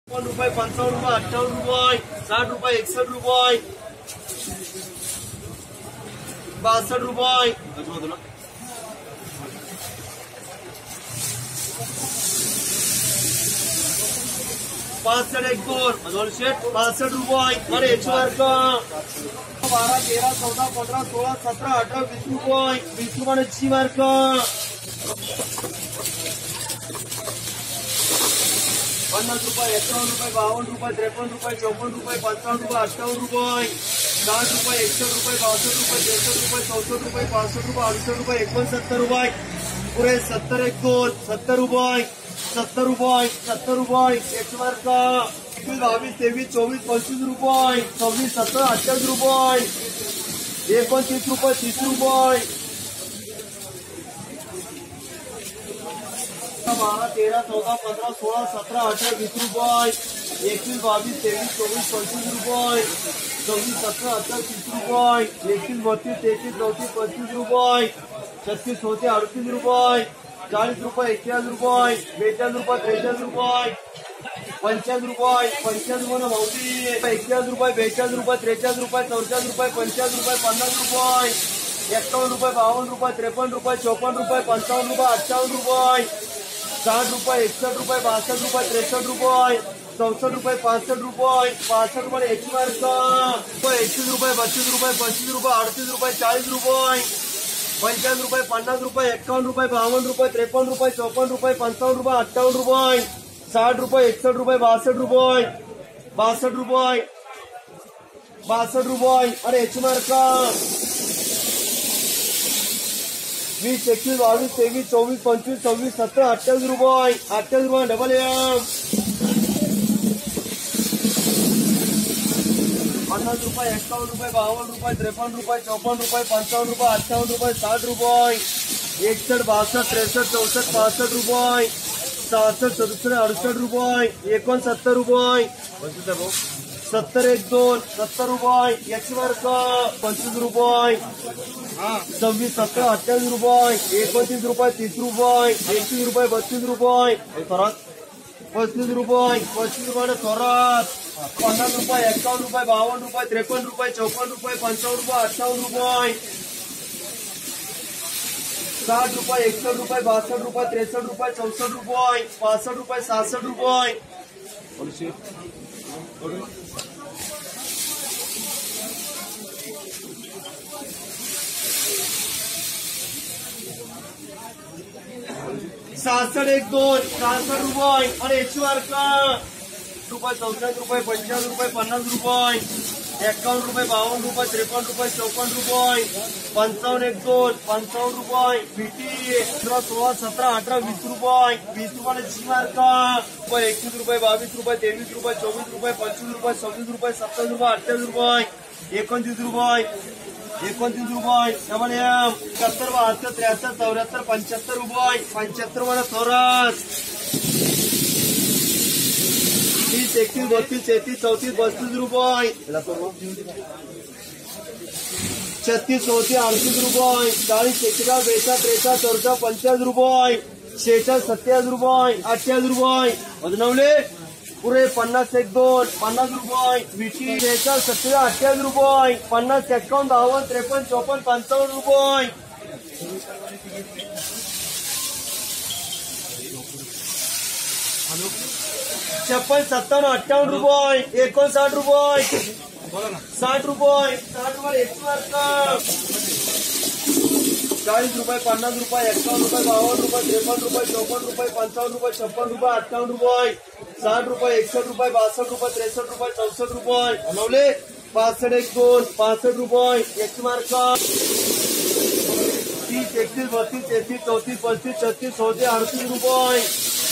रुपये 55 रुपये 58 रुपये 60 रुपये 61 रुपये 62 रुपये 65 एक 262 रुपये अरे 12 13 14 15 16 17 18 20 रुपये 20 रुपये 6 मार्क 50 रुपये 51 रुपये 52 रुपये 53 रुपये 54 रुपये 55 रुपये 58 रुपये 60 रुपये 61 रुपये 62 रुपये 63 रुपये 64 रुपये 65 रुपये 68 रुपये 69 रुपये पूरे 70 एक 2 70 रुपये 70 रुपये 70 रुपये 1 मार्क 22 23 24 25 रुपये 26 27 28 रुपये 29 रुपये 30 रुपये 12 13 14 15 16 17 18 20 रुपये 21 22 23 24 25 रुपये 26 17 18 30 रुपये 31 32 33 34 35 रुपये 36 होते 38 रुपये 40 रुपये 41 रुपये 42 रुपये 43 रुपये 50 रुपये 50 रुपये ना भाऊजी 41 रुपये 42 रुपये 43 रुपये 44 रुपये 50 रुपये 50 रुपये 51 रुपये 52 रुपये 53 रुपये 54 रुपये 55 रुपये 58 रुपये 60 रुपये 61 रुपये 62 रुपये 63 रुपये 64 रुपये 65 रुपये 65 रुपये 1 मार्क 31 रुपये 32 रुपये 25 रुपये 38 रुपये 40 रुपये 55 रुपये 50 रुपये 51 रुपये 52 रुपये 53 रुपये 54 रुपये 55 रुपये 58 रुपये 60 रुपये 61 रुपये 62 रुपये 62 रुपये अरे 1 मार्क 20 21 22 23 24 25 26 17 28 रुपये 28 रुपये डबल एम 50 रुपये 51 रुपये 52 रुपये 53 रुपये 54 रुपये 55 रुपये 58 रुपये 60 रुपये 61 62 63 64 65 रुपये 67 67 68 रुपये 69 रुपये 70 एक 2 70 रुपये 1 मार्क 25 रुपये 26 17 28 रुपये 29 रुपये 30 रुपये 31 रुपये 32 रुपये 35 रुपये 25 रुपये थोरात 50 रुपये 51 रुपये 52 रुपये 53 रुपये 54 रुपये 55 रुपये 58 रुपये 60 रुपये 61 रुपये 62 रुपये 63 रुपये 64 रुपये 65 रुपये 67 रुपये 67 एक 2 67 रुपये अरे 1 मार्क रुपये 64 रुपये 55 रुपये 50 रुपये 51 रुपये 52 रुपये 53 रुपये 54 रुपये 55 एक 2 55 रुपये बीटी 16 17 18 20 रुपये 20 रुपये 6 मार्क 21 रुपये 22 रुपये 23 रुपये 24 रुपये 25 रुपये 26 रुपये 27 रुपये 28 रुपये 29 रुपये 29 रुपये डबल एम 71 72 73 74 75 रुपये 75 वाला थोरात 30 31 32 33 34 32 रुपये 36 34 38 रुपये 40 41 42 43 44 50 रुपये 46 27 रुपये 28 रुपये बदनावले पुरे 50 एक 2 50 रुपये 46 27 28 रुपये 50 51 52 53 54 55 रुपये 56 57 58 रुपये 59 रुपये 60 रुपये 1 मार्क 40 रुपये 50 रुपये 51 रुपये 52 रुपये 53 रुपये 54 रुपये 55 रुपये 56 रुपये 58 रुपये 60 रुपये 61 रुपये 62 रुपये 63 रुपये 64 रुपये बनवले 65 एक 2 65 रुपये 1 मार्क 30 31 32 33 34 35 36 होते 38 रुपये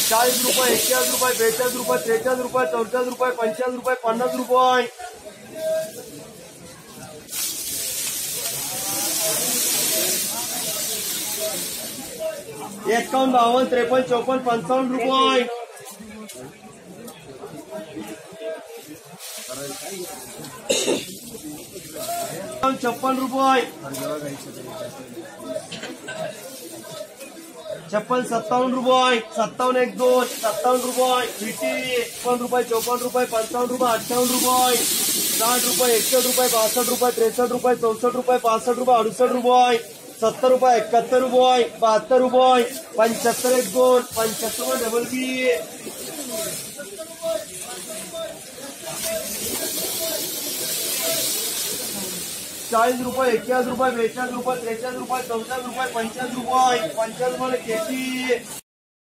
40 रुपये 41 रुपये 42 रुपये 43 रुपये 44 रुपये 50 रुपये 50 रुपये 51 52 53 54 55 रुपये 56 रुपये 56 57 रुपये 57 1 2 57 रुपये 53 रुपये 54 रुपये 55 रुपये 58 रुपये 60 रुपये 61 रुपये 62 रुपये 63 रुपये 64 रुपये 65 रुपये 68 रुपये 70 रुपये 71 रुपये 72 रुपये 75 1 2 75 डबल बी 40 रुपये 41 रुपये 42 रुपये 43 रुपये 44 रुपये 50 रुपये 50 रुपये केजी